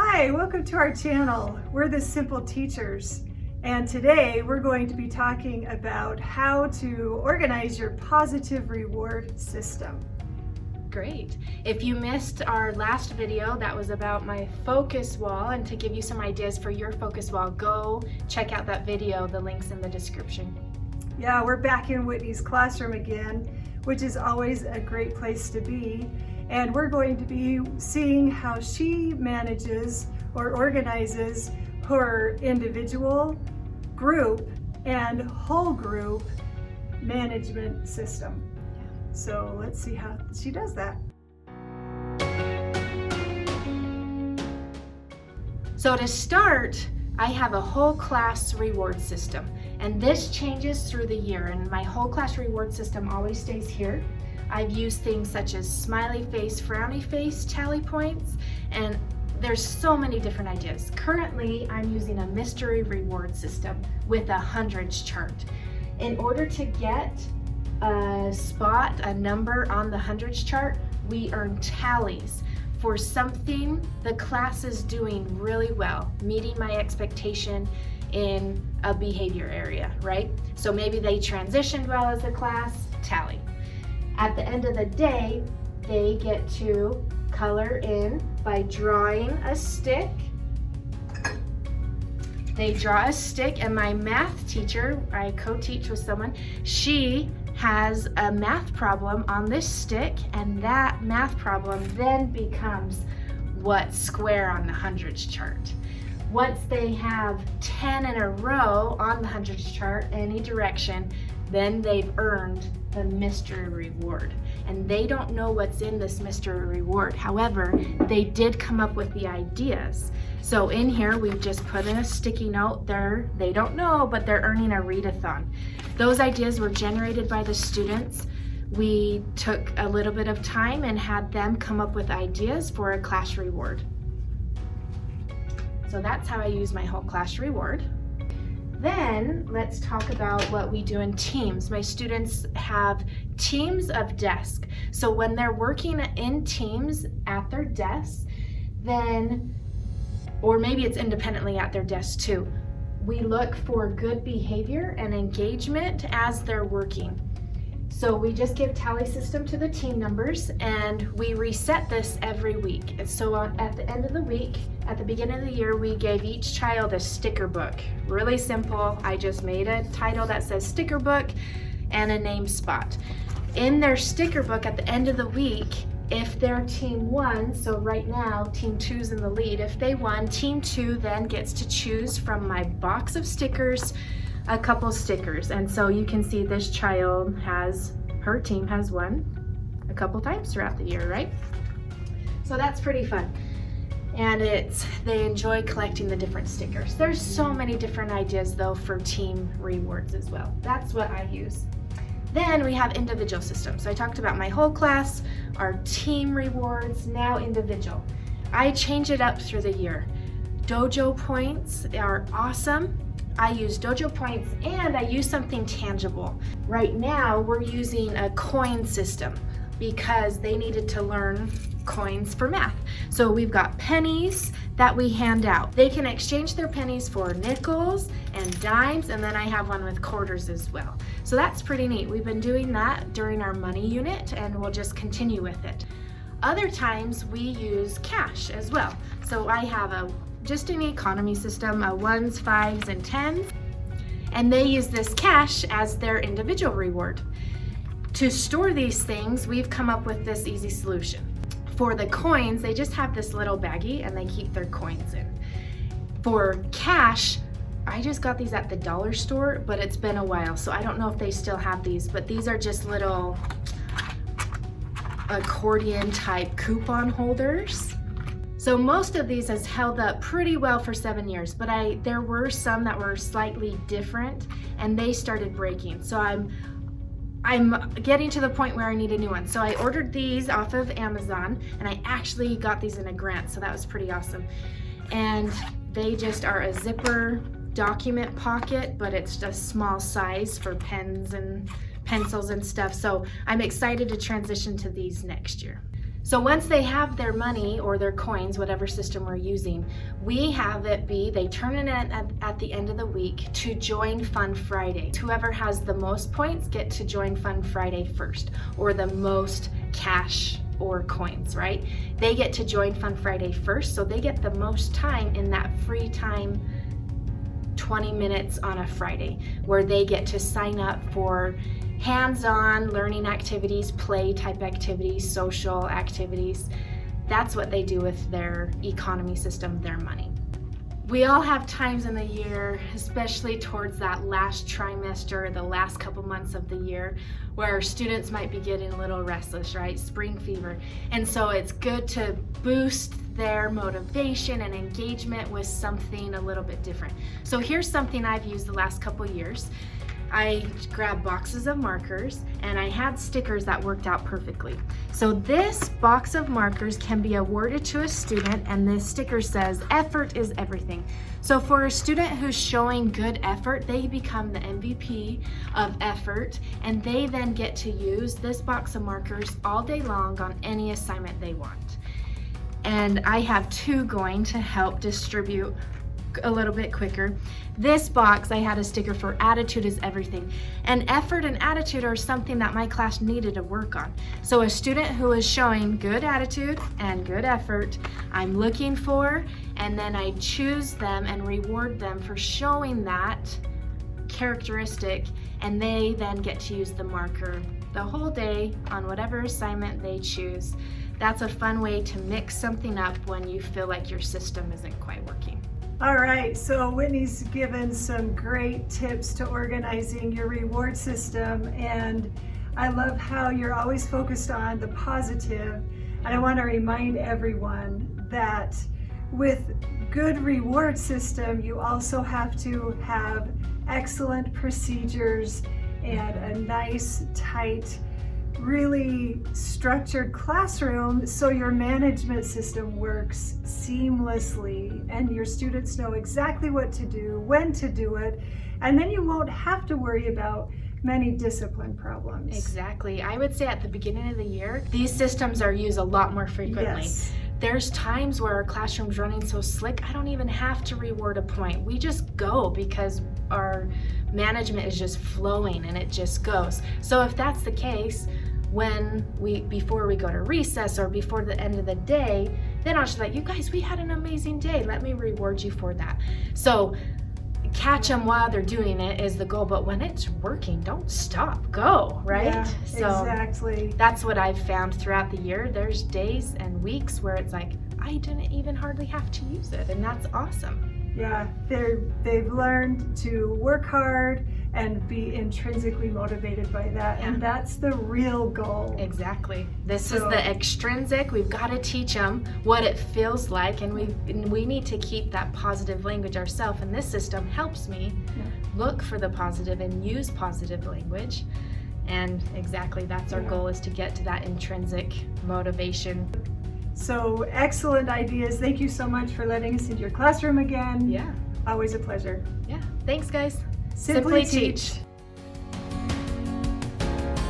Hi, welcome to our channel. We're the Simple Teachers, and today we're going to be talking about how to organize your positive reward system. Great. If you missed our last video, that was about my focus wall, and to give you some ideas for your focus wall, go check out that video. The link's in the description. Yeah, we're back in Whitney's classroom again, which is always a great place to be. And we're going to be seeing how she manages or organizes her individual, group, and whole group management system. So let's see how she does that. So to start, I have a whole class reward system, and this changes through the year, and my whole class reward system always stays here. I've used things such as smiley face, frowny face, tally points, and there's so many different ideas. Currently, I'm using a mystery reward system with a hundreds chart. In order to get a spot, a number on the hundreds chart, we earn tallies for something the class is doing really well, meeting my expectation in a behavior area, right? So maybe they transitioned well as a class, tally. At the end of the day, they get to color in by drawing a stick. They draw a stick, and my math teacher, I co-teach with someone, she has a math problem on this stick, and that math problem then becomes what square on the hundreds chart. Once they have 10 in a row on the hundreds chart, any direction, then they've earned the mystery reward. And they don't know what's in this mystery reward. However, they did come up with the ideas. So in here, we've just put in a sticky note there. They don't know, but they're earning a readathon. Those ideas were generated by the students. We took a little bit of time and had them come up with ideas for a class reward. So that's how I use my whole class reward. Then let's talk about what we do in teams. My students have teams of desk. So when they're working in teams at their desks, then, or maybe it's independently at their desk too, we look for good behavior and engagement as they're working. So we just give tally system to the team numbers, and we reset this every week. And so at the end of the week, at the beginning of the year, we gave each child a sticker book. Really simple. I just made a title that says sticker book and a name spot. In their sticker book at the end of the week, if their team won, so right now team 2's in the lead, if they won, team 2 then gets to choose from my box of stickers a couple stickers. And so you can see this child her team has won a couple times throughout the year, right? So that's pretty fun. And they enjoy collecting the different stickers. There's so many different ideas though for team rewards as well. That's what I use. Then we have individual systems. So I talked about my whole class, our team rewards, now individual. I change it up through the year. Dojo points are awesome. I use dojo points, and I use something tangible. Right now, we're using a coin system because they needed to learn coins for math. So we've got pennies that we hand out. They can exchange their pennies for nickels and dimes, and then I have one with quarters as well. So that's pretty neat. We've been doing that during our money unit, and we'll just continue with it. Other times we use cash as well. So I have just an economy system, a 1s, 5s, and 10s, and they use this cash as their individual reward. To store these things, we've come up with this easy solution. For the coins, they just have this little baggie and they keep their coins in. For cash, I just got these at the dollar store, but it's been a while, so I don't know if they still have these, but these are just little accordion type coupon holders. So most of these has held up pretty well for 7 years, but there were some that were slightly different and they started breaking. So I'm getting to the point where I need a new one. So I ordered these off of Amazon, and I actually got these in a grant, so that was pretty awesome. And they just are a zipper document pocket, but it's just small size for pens and pencils and stuff. So I'm excited to transition to these next year. So once they have their money or their coins, whatever system we're using, we have it be, they turn it in at the end of the week to join Fun Friday. Whoever has the most points get to join Fun Friday first, or the most cash or coins, right? They get to join Fun Friday first, so they get the most time in that free time, 20 minutes on a Friday, where they get to sign up for hands-on learning activities, play type activities, social activities. That's what they do with their economy system, their money. We all have times in the year, especially towards that last trimester, the last couple months of the year, where students might be getting a little restless, right? Spring fever. And so it's good to boost their motivation and engagement with something a little bit different. So here's something I've used the last couple years. I grabbed boxes of markers and I had stickers that worked out perfectly. So this box of markers can be awarded to a student, and this sticker says, "Effort is everything." So for a student who's showing good effort, they become the MVP of effort, and they then get to use this box of markers all day long on any assignment they want. And I have two going to help distribute a little bit quicker. This box, I had a sticker for attitude is everything. And effort and attitude are something that my class needed to work on. So a student who is showing good attitude and good effort, I'm looking for, and then I choose them and reward them for showing that characteristic, and they then get to use the marker the whole day on whatever assignment they choose. That's a fun way to mix something up when you feel like your system isn't quite working. All right, so Whitney's given some great tips to organizing your reward system, and I love how you're always focused on the positive. And I want to remind everyone that with good reward system, you also have to have excellent procedures and a nice, tight, really structured classroom, so your management system works seamlessly and your students know exactly what to do, when to do it, and then you won't have to worry about many discipline problems. Exactly. I would say at the beginning of the year, these systems are used a lot more frequently. Yes. There's times where our classroom's running so slick, I don't even have to reward a point. We just go because our management is just flowing and it just goes. So if that's the case, before we go to recess or before the end of the day, then I'll just like, you guys, we had an amazing day. Let me reward you for that. So catch them while they're doing it is the goal, but when it's working, don't stop, go, right? Yeah, so exactly. That's what I've found throughout the year. There's days and weeks where it's like, I didn't even hardly have to use it, and that's awesome. Yeah, they've learned to work hard and be intrinsically motivated by that, Yeah. and that's the real goal. Exactly. This is So- the extrinsic. We've got to teach them what it feels like, and we need to keep that positive language ourselves, and this system helps me look for the positive and use positive language. And exactly, that's our Yeah. goal, is to get to that intrinsic motivation. So excellent ideas. Thank you so much for letting us into your classroom again. Yeah. Always a pleasure. Yeah. Thanks, guys. Simply teach.